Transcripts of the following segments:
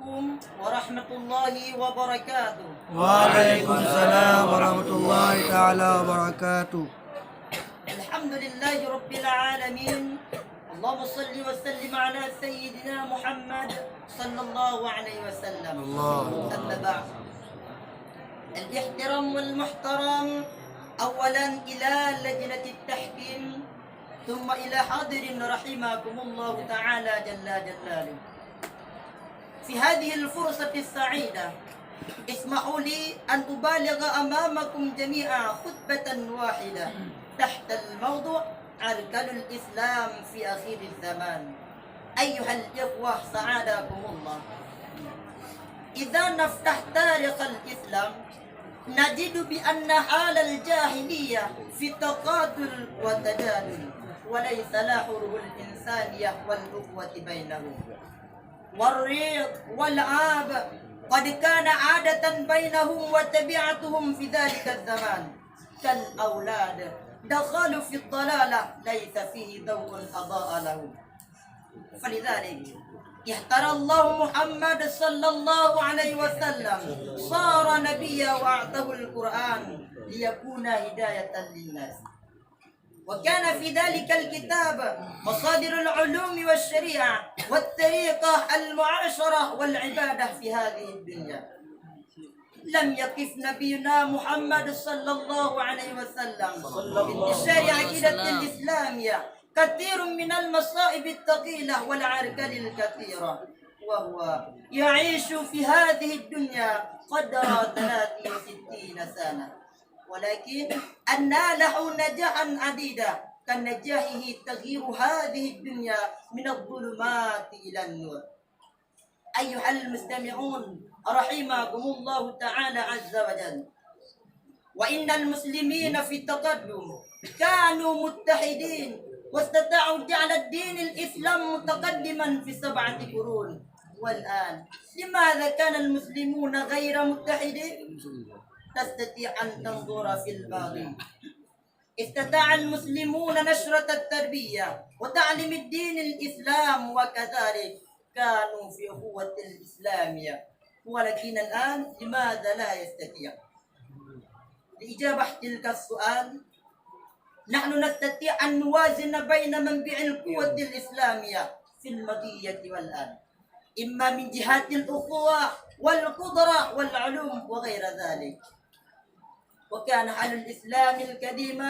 عليكم ورحمة الله وبركاته. وعليكم السلام ورحمة الله تعالى وبركاته. الحمد لله رب العالمين. اللهم صل وسلم على سيدنا محمد صلى الله عليه وسلم. أما بعد، الاحترام والمحترم أولا إلى لجنة التحكيم، ثم إلى حاضر رحمكم الله تعالى جل جلاله. في هذه الفرصة السعيدة اسمحوا لي أن أبالغ أمامكم جميعا خطبة واحدة تحت الموضوع أركان الإسلام في آخر الزمان. أيها الإخوة سعادكم الله، إذا نفتح تاريخ الإسلام نجد بأن حال الجاهلية في تقاتل وتجادل، وليس لا حروب الإنسانية والأخوة بينهم، والريق والعاب قد كان عادة بينهم وتبعتهم في ذلك الزمان كالأولاد دخلوا في الضلالة ليس فيه ضوء أضاء لهم. فلذلك اختار الله محمد صلى الله عليه وسلم، صار نبيا وأعطاه القرآن ليكون هداية للناس، وكان في ذلك الكتاب مصادر العلوم والشريعة والطريقة المعاشرة والعبادة في هذه الدنيا. لم يقف نبينا محمد صلى الله عليه وسلم بانتشار عقيدة الإسلامية كثير من المصائب الثقيلة والعركل الكثيرة، وهو يعيش في هذه الدنيا قدر 63 سنة، ولكن أن له نجاحا عديدا كنجاحه تغيير هذه الدنيا من الظلمات إلى النور. أيها المستمعون رحمكم الله تعالى عز وجل، وإن المسلمين في التقدم كانوا متحدين واستطاعوا جعل الدين الإسلام متقدما في 7 قرون، والآن لماذا كان المسلمون غير متحدين؟ تستطيع أن تنظر في الماضي. استطاع المسلمون نشرة التربية وتعليم الدين الإسلام، وكذلك كانوا في أخوة الإسلامية، ولكن الآن لماذا لا يستطيع؟ لإجابة تلك السؤال نحن نستطيع أن نوازن بين منبع القوة الإسلامية في الماضية والآن، إما من جهة الأخوة والقدرة والعلوم وغير ذلك. وكان حال الإسلام القديم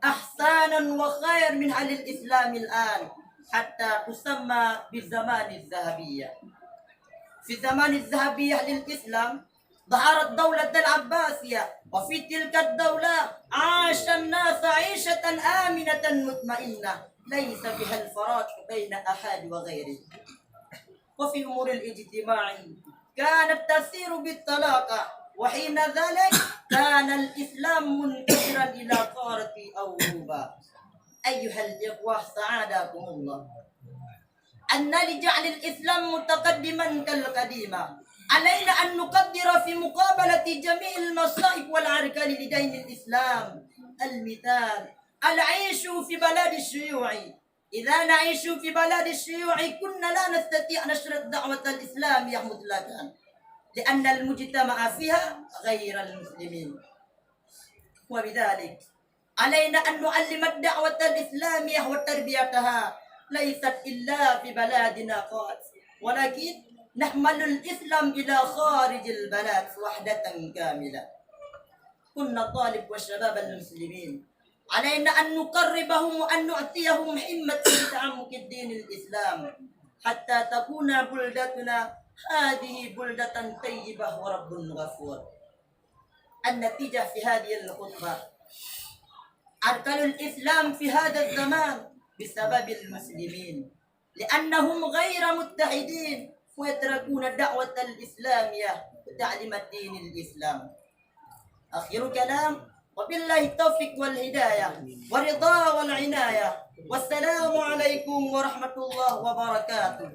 أحسانا وخير من حال الإسلام الآن، حتى تسمى بالزمان الذهبية. في الزمان الذهبية للإسلام ظهرت دولة العباسية، وفي تلك الدولة عاش الناس عيشة آمنة مطمئنة ليس بها الفراق بين أحد وغيره. وفي الأمور الاجتماعية كانت تسير بالطلاقة، وحين ذلك كان الإسلام منتشرا إلى قارة أوروبا. أيها الإخوة سعادكم الله، أن لجعل الإسلام متقدما كالقديمة علينا أن نقدر في مقابلة جميع المصائب والعركل لدين الإسلام. المثال العيش في بلاد الشيوع. إذا نعيش في بلاد الشيوع كنا لا نستطيع نشر الدعوة الإسلامية مطلقا، لأن المجتمع فيها غير المسلمين، وبذلك علينا أن نعلم الدعوة الإسلامية وتربيتها ليست إلا في بلادنا قط، ولكن نحمل الإسلام إلى خارج البلاد وحدة كاملة. كنا طالب وشباب المسلمين علينا أن نقربهم وأن نعطيهم همة تعمق الدين الإسلام، حتى تكون بلدتنا هذه بلدة طيبة ورب غفور. النتيجة في هذه الخطبة أركان الإسلام في هذا الزمان بسبب المسلمين، لأنهم غير متحدين ويتركون الدعوة الإسلامية وتعليم الدين الإسلام. آخر كلام، وبالله التوفيق والهداية والرضا والعناية، والسلام عليكم ورحمة الله وبركاته.